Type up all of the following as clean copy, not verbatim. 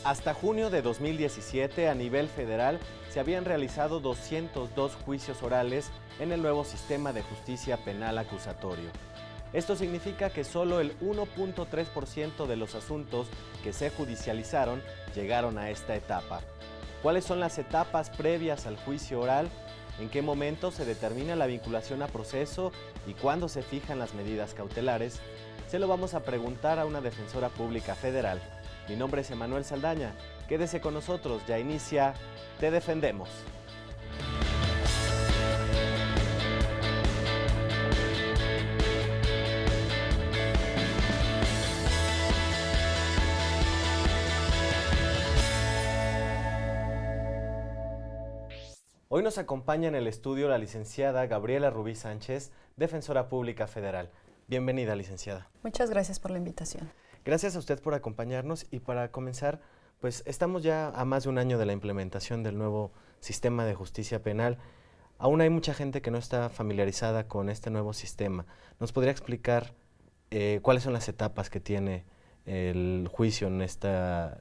Hasta junio de 2017, a nivel federal, se habían realizado 202 juicios orales en el nuevo sistema de justicia penal acusatorio. Esto significa que solo el 1.3% de los asuntos que se judicializaron llegaron a esta etapa. ¿Cuáles son las etapas previas al juicio oral? ¿En qué momento se determina la vinculación a proceso y cuándo se fijan las medidas cautelares? Se lo vamos a preguntar a una defensora pública federal. Mi nombre es Emanuel Saldaña. Quédese con nosotros, ya inicia Te Defendemos. Hoy nos acompaña en el estudio la licenciada Gabriela Rubí Sánchez, defensora pública federal. Bienvenida, licenciada. Muchas gracias por la invitación. Gracias a usted por acompañarnos y para comenzar, pues estamos ya a más de un año de la implementación del nuevo sistema de justicia penal. Aún hay mucha gente que no está familiarizada con este nuevo sistema. ¿Nos podría explicar cuáles son las etapas que tiene el juicio en esta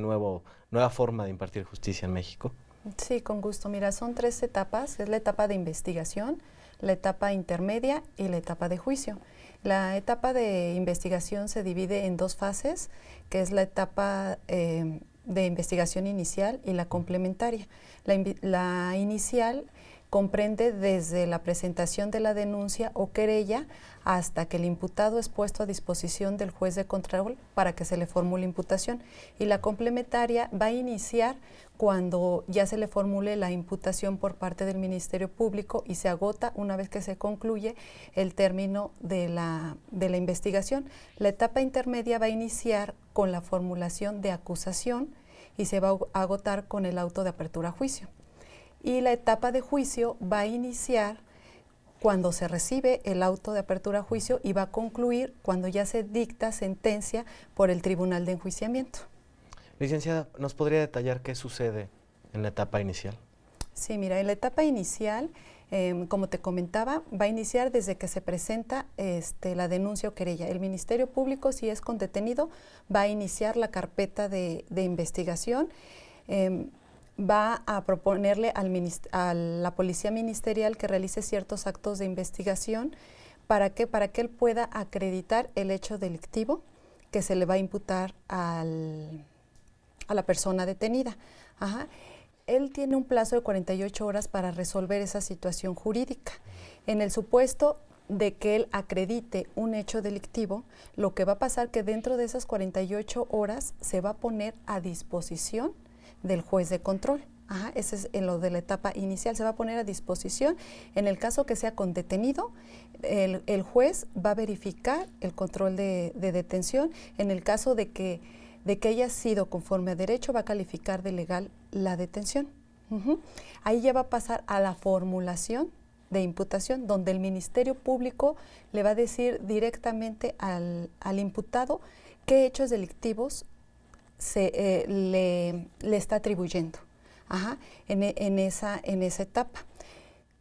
nueva forma de impartir justicia en México? Sí, con gusto. Mira, son 3 etapas. Es la etapa de investigación, la etapa intermedia y la etapa de juicio. La etapa de investigación se divide en 2 fases, que es la etapa de investigación inicial y la complementaria. La inicial comprende desde la presentación de la denuncia o querella hasta que el imputado es puesto a disposición del juez de control para que se le formule imputación. Y la complementaria va a iniciar cuando ya se le formule la imputación por parte del Ministerio Público y se agota una vez que se concluye el término de la investigación. La etapa intermedia va a iniciar con la formulación de acusación y se va a agotar con el auto de apertura a juicio. Y la etapa de juicio va a iniciar cuando se recibe el auto de apertura a juicio y va a concluir cuando ya se dicta sentencia por el Tribunal de Enjuiciamiento. Licenciada, ¿nos podría detallar qué sucede en la etapa inicial? Sí, mira, en la etapa inicial, como te comentaba, va a iniciar desde que se presenta la denuncia o querella. El Ministerio Público, si es con detenido, va a iniciar la carpeta de investigación. Va a proponerle a la Policía Ministerial que realice ciertos actos de investigación. ¿Para qué? Para que él pueda acreditar el hecho delictivo que se le va a imputar a la persona detenida. Ajá. Él tiene un plazo de 48 horas para resolver esa situación jurídica. En el supuesto de que él acredite un hecho delictivo, lo que va a pasar que dentro de esas 48 horas se va a poner a disposición del juez de control. Ajá, ese es en lo de la etapa inicial, se va a poner a disposición. En el caso que sea con detenido, el juez va a verificar el control de detención. En el caso de que haya sido conforme a derecho, va a calificar de legal la detención. Ahí ya va a pasar a la formulación de imputación, donde el Ministerio Público le va a decir directamente al imputado qué hechos delictivos le está atribuyendo. Ajá, en esa etapa.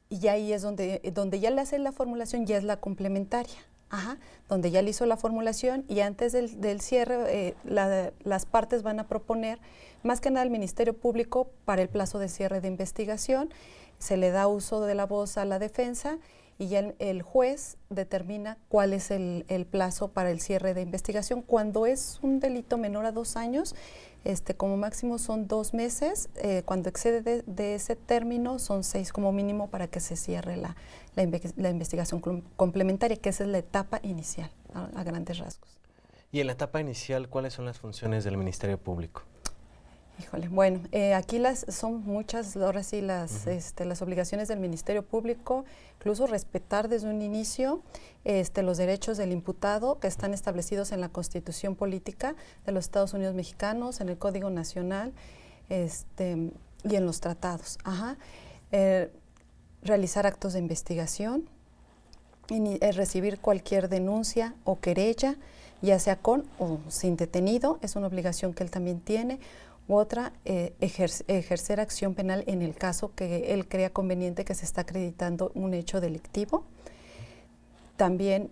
Y ahí es donde ya le hace la formulación, ya es la complementaria. Ajá, donde ya le hizo la formulación y antes del cierre las partes van a proponer, más que nada al Ministerio Público, para el plazo de cierre de investigación, se le da uso de la voz a la defensa y ya el juez determina cuál es el plazo para el cierre de investigación. Cuando es un delito menor a 2 años, como máximo son 2 meses, cuando excede de ese término son 6 como mínimo para que se cierre la investigación complementaria, que esa es la etapa inicial, a grandes rasgos. Y en la etapa inicial, ¿cuáles son las funciones del Ministerio Público? Híjole, bueno, aquí son muchas, ahora sí, las obligaciones del Ministerio Público, incluso respetar desde un inicio los derechos del imputado que están establecidos en la Constitución Política de los Estados Unidos Mexicanos, en el Código Nacional y en los tratados. Ajá. Realizar actos de investigación, recibir cualquier denuncia o querella, ya sea con o sin detenido, es una obligación que él también tiene. Otra, ejercer acción penal en el caso que él crea conveniente que se está acreditando un hecho delictivo. También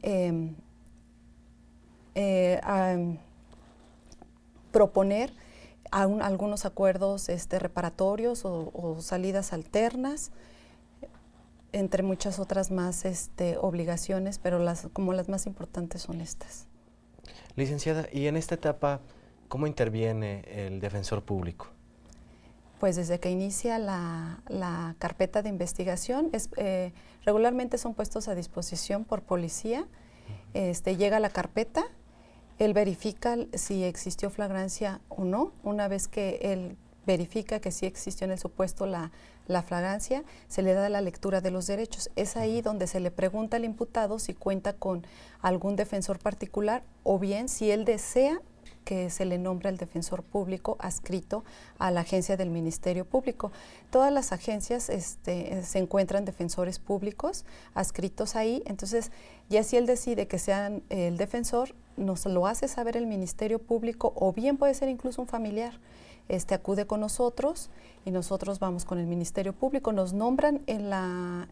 proponer algunos acuerdos reparatorios o salidas alternas, entre muchas otras más obligaciones, pero como las más importantes son estas. Licenciada, y en esta etapa, ¿cómo interviene el defensor público? Pues desde que inicia la carpeta de investigación, regularmente son puestos a disposición por policía. Llega la carpeta, él verifica si existió flagrancia o no. Una vez que él verifica que sí existió en el supuesto la flagrancia, se le da la lectura de los derechos. Es ahí donde se le pregunta al imputado si cuenta con algún defensor particular o bien si él desea que se le nombre al defensor público adscrito a la agencia del Ministerio Público. Todas las agencias se encuentran defensores públicos adscritos ahí, entonces ya si él decide que sean el defensor, nos lo hace saber el Ministerio Público o bien puede ser incluso un familiar. Acude con nosotros y nosotros vamos con el Ministerio Público, nos nombran en la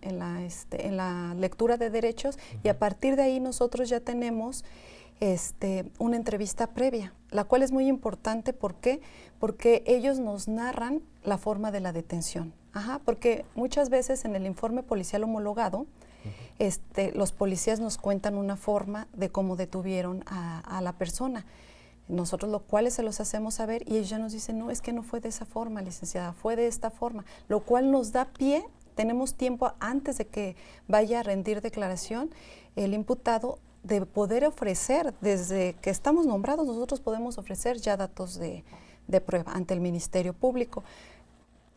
lectura de derechos y a partir de ahí nosotros ya tenemos una entrevista previa, la cual es muy importante. ¿Por qué? Porque ellos nos narran la forma de la detención. Porque muchas veces en el informe policial homologado, los policías nos cuentan una forma de cómo detuvieron a la persona. Nosotros lo cual se los hacemos saber y ellos ya nos dicen, no, es que no fue de esa forma, licenciada, fue de esta forma, lo cual nos da pie, tenemos tiempo antes de que vaya a rendir declaración el imputado de poder ofrecer, desde que estamos nombrados, nosotros podemos ofrecer ya datos de prueba ante el Ministerio Público,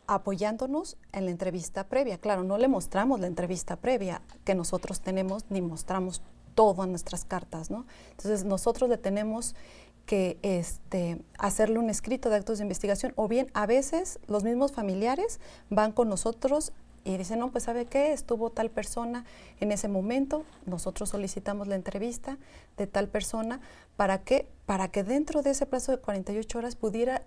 apoyándonos en la entrevista previa. Claro, no le mostramos la entrevista previa que nosotros tenemos, ni mostramos todas nuestras cartas, ¿no? Entonces, nosotros le tenemos que hacerle un escrito de actos de investigación, o bien a veces los mismos familiares van con nosotros y dicen, no, pues ¿sabe qué? Estuvo tal persona en ese momento, nosotros solicitamos la entrevista de tal persona, ¿para qué? Para que dentro de ese plazo de 48 horas pudiera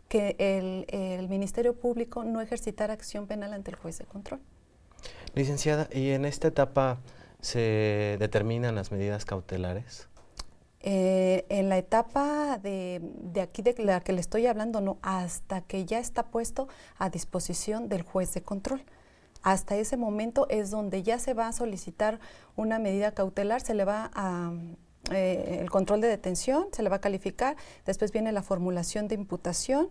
que el Ministerio Público no ejercitara acción penal ante el juez de control. Licenciada, ¿y en esta etapa se determinan las medidas cautelares? En la etapa de aquí de la que le estoy hablando, no, hasta que ya está puesto a disposición del juez de control. Hasta ese momento es donde ya se va a solicitar una medida cautelar, se le va a el control de detención, se le va a calificar, después viene la formulación de imputación,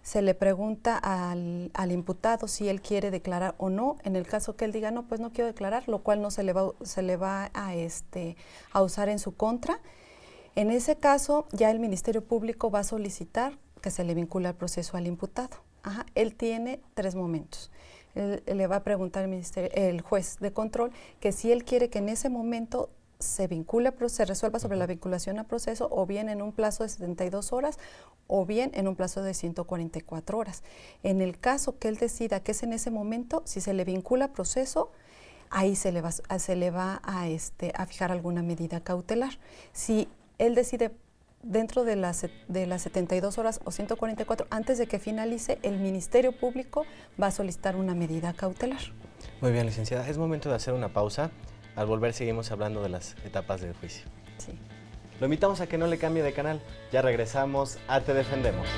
se le pregunta al imputado si él quiere declarar o no. En el caso que él diga, no, pues no quiero declarar, lo cual no se le va a usar en su contra. En ese caso, ya el Ministerio Público va a solicitar que se le vincule al proceso al imputado. Él tiene 3 momentos. Le va a preguntar el juez de control que si él quiere que en ese momento se resuelva sobre la vinculación a proceso, o bien en un plazo de 72 horas, o bien en un plazo de 144 horas. En el caso que él decida que es en ese momento, si se le vincula a proceso, ahí se le va a fijar alguna medida cautelar. Si él decide dentro de las 72 horas o 144, antes de que finalice, el Ministerio Público va a solicitar una medida cautelar. Muy bien, licenciada. Es momento de hacer una pausa. Al volver seguimos hablando de las etapas del juicio. Sí. Lo invitamos a que no le cambie de canal. Ya regresamos a Te Defendemos.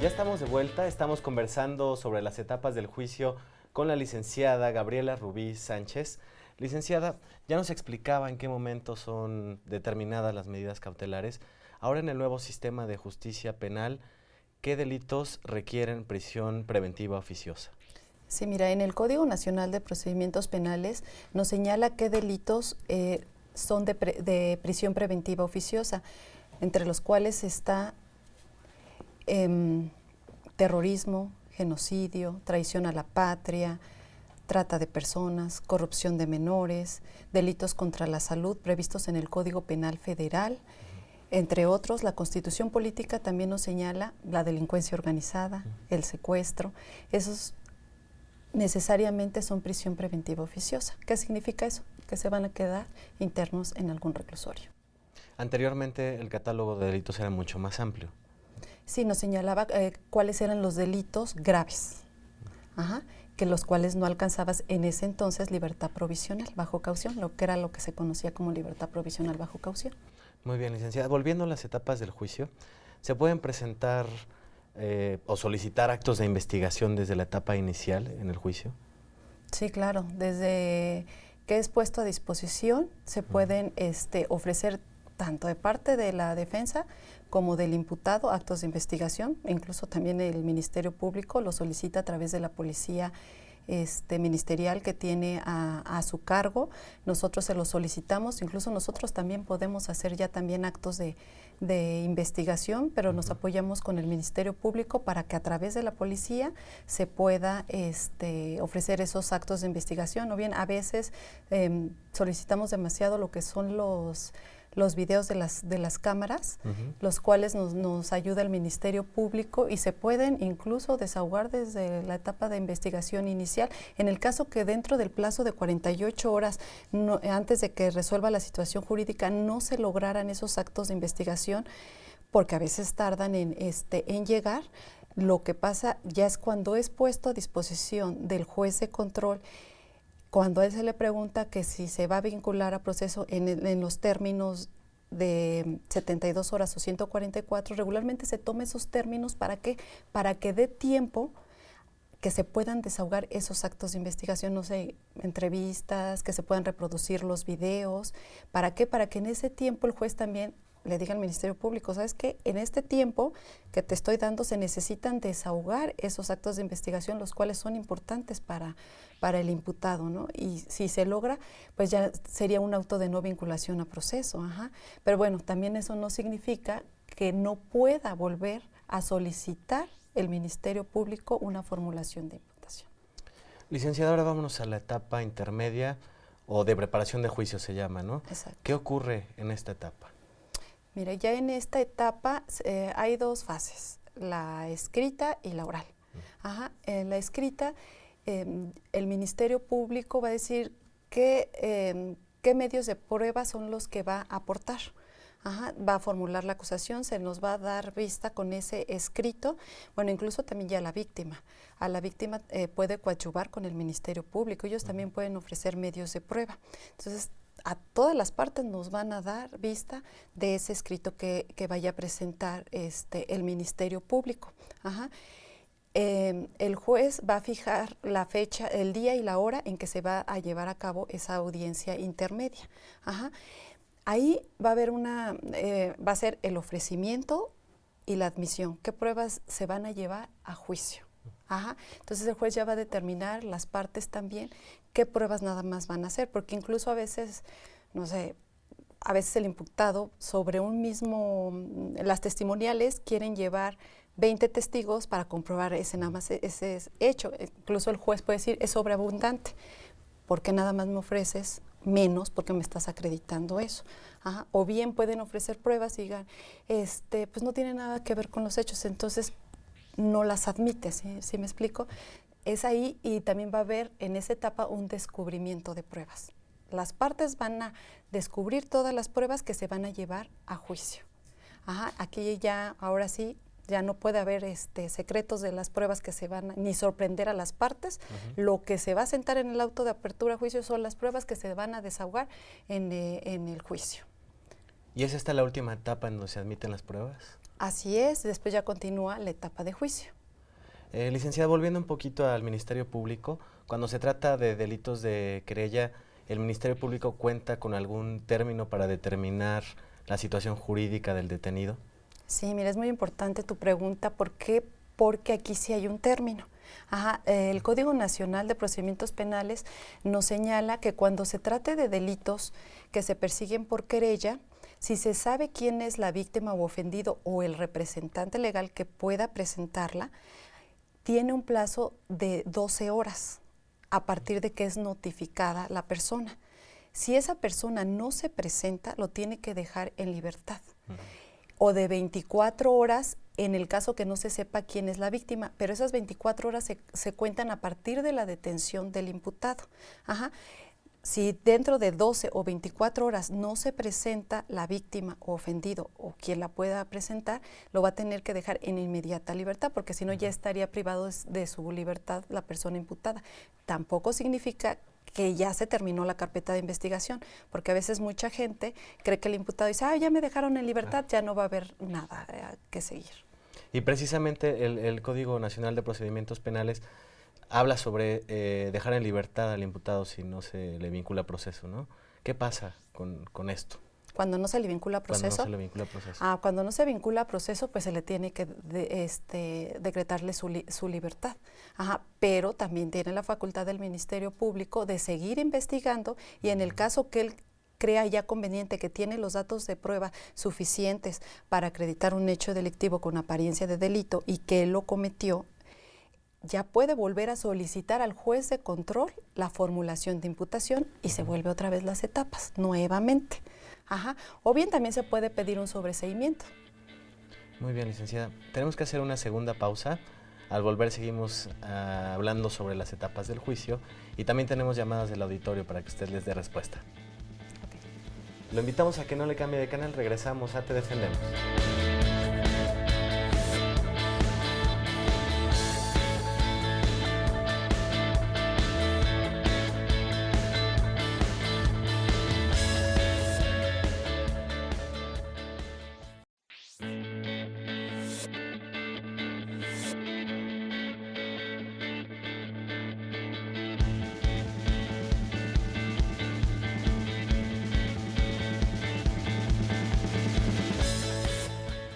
Ya estamos de vuelta, estamos conversando sobre las etapas del juicio con la licenciada Gabriela Rubí Sánchez. Licenciada, ya nos explicaba en qué momento son determinadas las medidas cautelares. Ahora en el nuevo sistema de justicia penal, ¿qué delitos requieren prisión preventiva oficiosa? Sí, mira, en el Código Nacional de Procedimientos Penales nos señala qué delitos son de prisión preventiva oficiosa, entre los cuales está terrorismo, genocidio, traición a la patria, trata de personas, corrupción de menores, delitos contra la salud previstos en el Código Penal Federal, Entre otros, la Constitución política también nos señala la delincuencia organizada, el secuestro. Esos necesariamente son prisión preventiva oficiosa. ¿Qué significa eso? Que se van a quedar internos en algún reclusorio. Anteriormente el catálogo de delitos era mucho más amplio. Sí, nos señalaba cuáles eran los delitos graves, que los cuales no alcanzabas en ese entonces libertad provisional bajo caución, lo que era lo que se conocía como libertad provisional bajo caución. Muy bien, licenciada. Volviendo a las etapas del juicio, ¿se pueden presentar o solicitar actos de investigación desde la etapa inicial en el juicio? Sí, claro. Desde que es puesto a disposición, se pueden ofrecer tanto de parte de la defensa como del imputado actos de investigación. Incluso también el Ministerio Público lo solicita a través de la policía ministerial que tiene a su cargo. Nosotros se lo solicitamos, incluso nosotros también podemos hacer ya también actos de investigación, pero nos apoyamos con el Ministerio Público para que a través de la policía se pueda ofrecer esos actos de investigación, o bien a veces solicitamos demasiado lo que son los videos de las cámaras, los cuales nos ayuda el Ministerio Público y se pueden incluso desahogar desde la etapa de investigación inicial. En el caso que dentro del plazo de 48 horas, antes de que resuelva la situación jurídica, no se lograran esos actos de investigación, porque a veces tardan en llegar, lo que pasa ya es cuando es puesto a disposición del juez de control. Cuando a él se le pregunta que si se va a vincular a proceso en los términos de 72 horas o 144, regularmente se toma esos términos ¿para qué? Para que dé tiempo que se puedan desahogar esos actos de investigación, no sé, entrevistas, que se puedan reproducir los videos. ¿Para qué? Para que en ese tiempo el juez también le diga al Ministerio Público, ¿sabes qué? En este tiempo que te estoy dando se necesitan desahogar esos actos de investigación, los cuales son importantes para el imputado, ¿no? Y si se logra, pues ya sería un auto de no vinculación a proceso, Pero bueno, también eso no significa que no pueda volver a solicitar el Ministerio Público una formulación de imputación. Licenciada, ahora vámonos a la etapa intermedia o de preparación de juicio se llama, ¿no? Exacto. ¿Qué ocurre en esta etapa? Mira, ya en esta etapa hay dos fases, la escrita y la oral. En la escrita, el Ministerio Público va a decir qué medios de prueba son los que va a aportar. Va a formular la acusación, se nos va a dar vista con ese escrito, bueno, incluso también ya la víctima. A la víctima puede coadyuvar con el Ministerio Público, ellos también pueden ofrecer medios de prueba. Entonces, a todas las partes nos van a dar vista de ese escrito que vaya a presentar el Ministerio Público. El juez va a fijar la fecha, el día y la hora en que se va a llevar a cabo esa audiencia intermedia. Ahí va a haber va a ser el ofrecimiento y la admisión. ¿Qué pruebas se van a llevar a juicio? Entonces el juez ya va a determinar, las partes también, qué pruebas nada más van a hacer, porque incluso a veces, no sé, a veces el imputado sobre un mismo, las testimoniales quieren llevar 20 testigos para comprobar nada más ese hecho. Incluso el juez puede decir, es sobreabundante, ¿por qué nada más me ofreces menos? Porque me estás acreditando eso. O bien pueden ofrecer pruebas y digan, pues no tiene nada que ver con los hechos, entonces no las admite, ¿sí me explico? Es ahí, y también va a haber en esa etapa un descubrimiento de pruebas. Las partes van a descubrir todas las pruebas que se van a llevar a juicio. Aquí ya, ahora sí, ya no puede haber secretos de las pruebas que se van ni sorprender a las partes. Lo que se va a sentar en el auto de apertura a juicio son las pruebas que se van a desahogar en el juicio. ¿Y es esta la última etapa en donde se admiten las pruebas? Así es, después ya continúa la etapa de juicio. Licenciada, volviendo un poquito al Ministerio Público, cuando se trata de delitos de querella, ¿el Ministerio Público cuenta con algún término para determinar la situación jurídica del detenido? Sí, mira, es muy importante tu pregunta. ¿Por qué? Porque aquí sí hay un término. El Código Nacional de Procedimientos Penales nos señala que cuando se trate de delitos que se persiguen por querella, si se sabe quién es la víctima o ofendido o el representante legal que pueda presentarla, tiene un plazo de 12 horas a partir de que es notificada la persona. Si esa persona no se presenta, lo tiene que dejar en libertad. o de 24 horas en el caso que no se sepa quién es la víctima, pero esas 24 horas se cuentan a partir de la detención del imputado. Ajá. Si dentro de 12 o 24 horas no se presenta la víctima o ofendido o quien la pueda presentar, lo va a tener que dejar en inmediata libertad, porque si no ya estaría privado de su libertad la persona imputada. Tampoco significa que ya se terminó la carpeta de investigación, porque a veces mucha gente cree que el imputado dice, ya me dejaron en libertad, ya no va a haber nada que seguir. Y precisamente el Código Nacional de Procedimientos Penales habla sobre dejar en libertad al imputado si no se le vincula a proceso, ¿no? ¿Qué pasa con esto? Cuando no se le vincula a proceso. Cuando no se le vincula a proceso. Cuando no se vincula a proceso, pues se le tiene que decretarle su libertad. Ajá, pero también tiene la facultad del Ministerio Público de seguir investigando y en el caso que él crea ya conveniente, que tiene los datos de prueba suficientes para acreditar un hecho delictivo con apariencia de delito y que él lo cometió, ya puede volver a solicitar al juez de control la formulación de imputación y se vuelve otra vez las etapas, nuevamente. Ajá. O bien también se puede pedir un sobreseimiento. Muy bien, licenciada. Tenemos que hacer una segunda pausa. Al volver seguimos hablando sobre las etapas del juicio y también tenemos llamadas del auditorio para que usted les dé respuesta. Okay. Lo invitamos a que no le cambie de canal. Regresamos a Te Defendemos.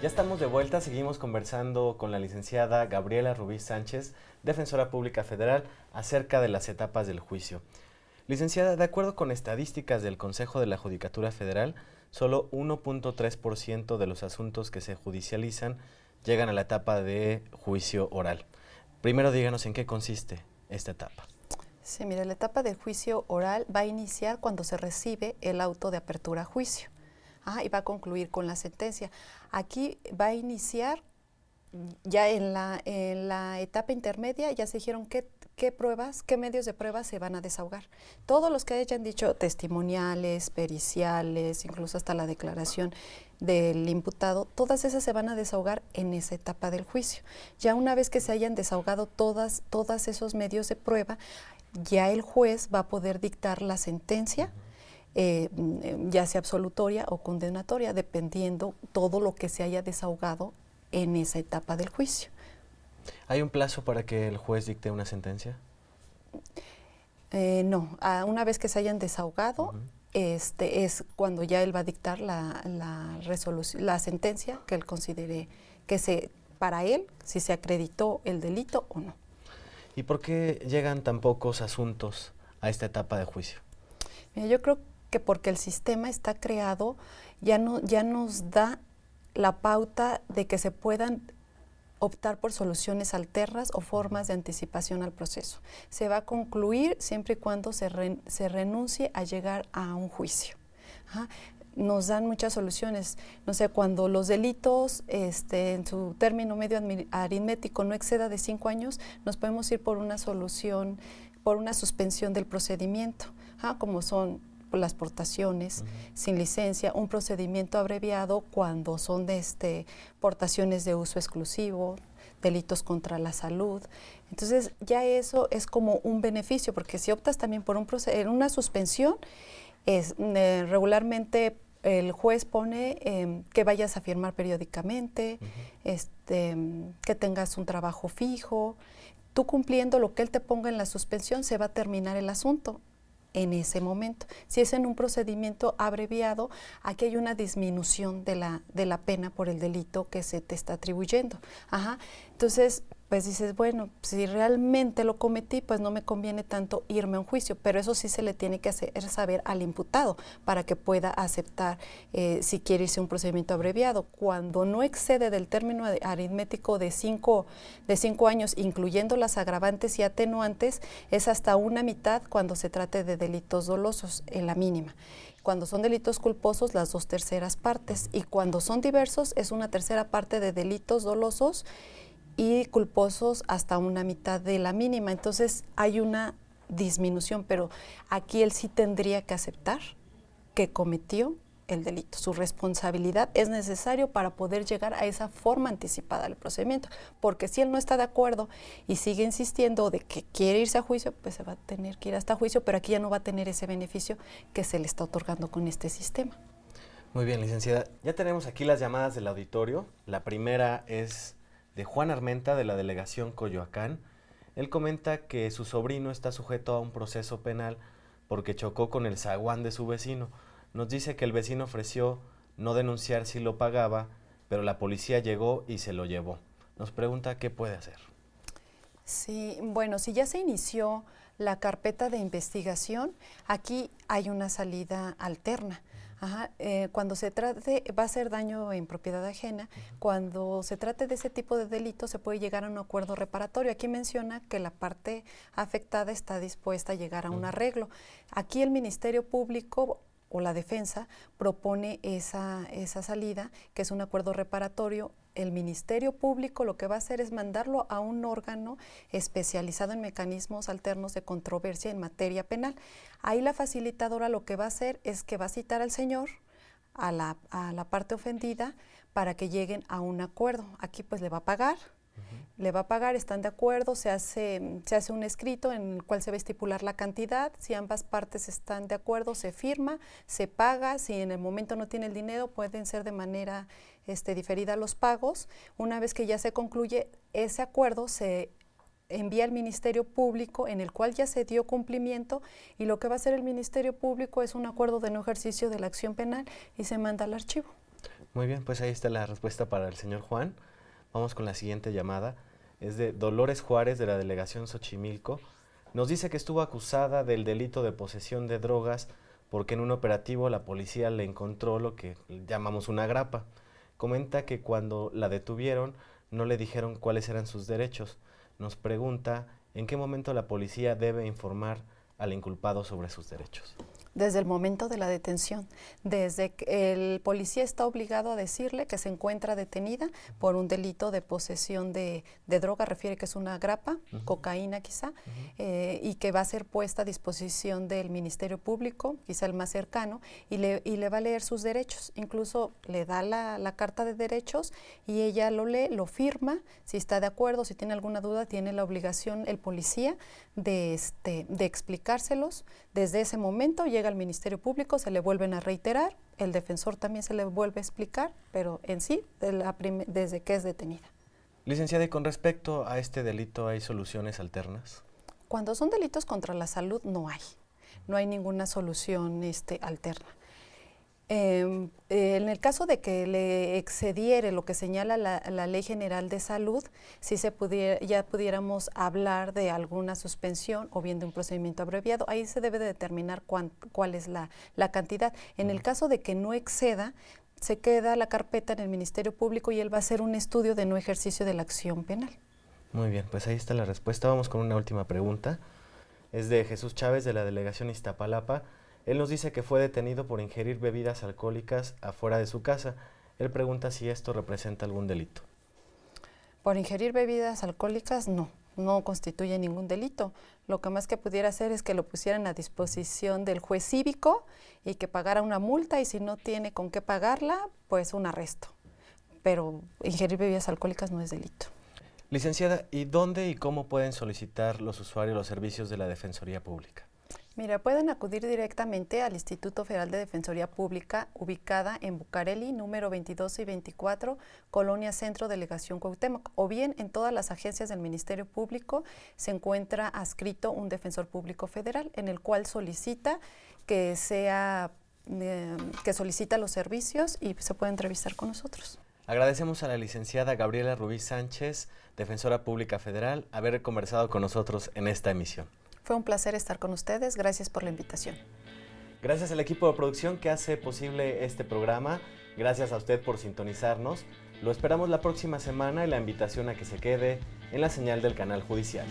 Ya estamos de vuelta, seguimos conversando con la licenciada Gabriela Rubí Sánchez, defensora pública federal, acerca de las etapas del juicio. Licenciada, de acuerdo con estadísticas del Consejo de la Judicatura Federal, solo 1.3% de los asuntos que se judicializan llegan a la etapa de juicio oral. Primero díganos en qué consiste esta etapa. Sí, mire, la etapa del juicio oral va a iniciar cuando se recibe el auto de apertura a juicio. Y va a concluir con la sentencia. Aquí va a iniciar, ya en la etapa intermedia, ya se dijeron qué pruebas, qué medios de prueba se van a desahogar. Todos los que hayan dicho testimoniales, periciales, incluso hasta la declaración del imputado, todas esas se van a desahogar en esa etapa del juicio. Ya una vez que se hayan desahogado todos esos medios de prueba, ya el juez va a poder dictar la sentencia, ya sea absolutoria o condenatoria, dependiendo todo lo que se haya desahogado en esa etapa del juicio. ¿Hay un plazo para que el juez dicte una sentencia? No, una vez que se hayan desahogado, es cuando ya él va a dictar la sentencia que él considere para él, si se acreditó el delito o no. ¿Y por qué llegan tan pocos asuntos a esta etapa de juicio? Mira, yo creo que porque el sistema está creado, ya nos da la pauta de que se puedan optar por soluciones alternas o formas de anticipación al proceso. Se va a concluir siempre y cuando se renuncie a llegar a un juicio. Nos dan muchas soluciones. No sé, cuando los delitos en su término medio aritmético no exceda de 5 años, nos podemos ir por una solución, por una suspensión del procedimiento, como son las portaciones sin licencia, un procedimiento abreviado cuando son portaciones de uso exclusivo, delitos contra la salud. Entonces ya eso es como un beneficio, porque si optas también por una suspensión, regularmente el juez pone que vayas a firmar periódicamente, que tengas un trabajo fijo. Tú cumpliendo lo que él te ponga en la suspensión, se va a terminar el asunto en ese momento. Si es en un procedimiento abreviado, aquí hay una disminución de la pena por el delito que se te está atribuyendo. Entonces, pues dices, bueno, si realmente lo cometí, pues no me conviene tanto irme a un juicio, pero eso sí se le tiene que hacer saber al imputado para que pueda aceptar si quiere irse a un procedimiento abreviado. Cuando no excede del término aritmético de 5 años, incluyendo las agravantes y atenuantes, es hasta una mitad cuando se trate de delitos dolosos, en la mínima. Cuando son delitos culposos, las 2/3 partes, y cuando son diversos, es 1/3 parte de delitos dolosos y culposos hasta una mitad de la mínima. Entonces hay una disminución, pero aquí él sí tendría que aceptar que cometió el delito. Su responsabilidad es necesario para poder llegar a esa forma anticipada del procedimiento, porque si él no está de acuerdo y sigue insistiendo de que quiere irse a juicio, pues se va a tener que ir hasta juicio, pero aquí ya no va a tener ese beneficio que se le está otorgando con este sistema. Muy bien, licenciada. Ya tenemos aquí las llamadas del auditorio. La primera es de Juan Armenta, de la delegación Coyoacán. Él comenta que su sobrino está sujeto a un proceso penal porque chocó con el zaguán de su vecino. Nos dice que el vecino ofreció no denunciar si lo pagaba, pero la policía llegó y se lo llevó. Nos pregunta qué puede hacer. Sí, bueno, si ya se inició la carpeta de investigación, aquí hay una salida alterna. Cuando se trate, va a ser daño en propiedad ajena, cuando se trate de ese tipo de delitos se puede llegar a un acuerdo reparatorio. Aquí menciona que la parte afectada está dispuesta a llegar a un arreglo. Aquí el Ministerio Público o la defensa propone esa salida, que es un acuerdo reparatorio. El Ministerio Público lo que va a hacer es mandarlo a un órgano especializado en mecanismos alternos de controversia en materia penal. Ahí la facilitadora lo que va a hacer es que va a citar al señor, a la parte ofendida, para que lleguen a un acuerdo. Aquí pues le va a pagar. Le va a pagar, están de acuerdo, se hace un escrito en el cual se va a estipular la cantidad. Si ambas partes están de acuerdo, se firma, se paga. Si en el momento no tiene el dinero, pueden ser de manera diferida los pagos. Una vez que ya se concluye ese acuerdo, se envía al Ministerio Público, en el cual ya se dio cumplimiento, y lo que va a hacer el Ministerio Público es un acuerdo de no ejercicio de la acción penal y se manda al archivo. Muy bien, pues ahí está la respuesta para el señor Juan. Vamos con la siguiente llamada. Es de Dolores Juárez, de la delegación Xochimilco. Nos dice que estuvo acusada del delito de posesión de drogas porque en un operativo la policía le encontró lo que llamamos una grapa. Comenta que cuando la detuvieron no le dijeron cuáles eran sus derechos. Nos pregunta en qué momento la policía debe informar al inculpado sobre sus derechos. Desde el momento de la detención, desde que el policía está obligado a decirle que se encuentra detenida por un delito de posesión de droga, refiere que es una grapa, cocaína quizá, y que va a ser puesta a disposición del Ministerio Público, quizá el más cercano, y le va a leer sus derechos. Incluso le da la carta de derechos y ella lo lee, lo firma. Si está de acuerdo, si tiene alguna duda, tiene la obligación el policía de explicárselos. Desde ese momento llega al Ministerio Público, se le vuelven a reiterar, el defensor también se le vuelve a explicar, pero en sí, desde que es detenida. Licenciada, y con respecto a este delito, ¿hay soluciones alternas? Cuando son delitos contra la salud, no hay ninguna solución alterna. En el caso de que le excediere lo que señala la Ley General de Salud, sí ya pudiéramos hablar de alguna suspensión o bien de un procedimiento abreviado. Ahí se debe de determinar cuál es la cantidad. En el caso de que no exceda, se queda la carpeta en el Ministerio Público y él va a hacer un estudio de no ejercicio de la acción penal. Muy bien, pues ahí está la respuesta. Vamos con una última pregunta. Es de Jesús Chávez, de la delegación Iztapalapa. Él nos dice que fue detenido por ingerir bebidas alcohólicas afuera de su casa. Él pregunta si esto representa algún delito. Por ingerir bebidas alcohólicas, no constituye ningún delito. Lo que más que pudiera hacer es que lo pusieran a disposición del juez cívico y que pagara una multa, y si no tiene con qué pagarla, pues un arresto. Pero ingerir bebidas alcohólicas no es delito. Licenciada, ¿y dónde y cómo pueden solicitar los usuarios los servicios de la Defensoría Pública? Mira, pueden acudir directamente al Instituto Federal de Defensoría Pública, ubicada en Bucareli, número 22 y 24, Colonia Centro, Delegación Cuauhtémoc, o bien en todas las agencias del Ministerio Público se encuentra adscrito un Defensor Público Federal, en el cual solicita que solicita los servicios y se puede entrevistar con nosotros. Agradecemos a la licenciada Gabriela Rubí Sánchez, defensora pública federal, haber conversado con nosotros en esta emisión. Fue un placer estar con ustedes. Gracias por la invitación. Gracias al equipo de producción que hace posible este programa. Gracias a usted por sintonizarnos. Lo esperamos la próxima semana y la invitación a que se quede en la señal del canal judicial.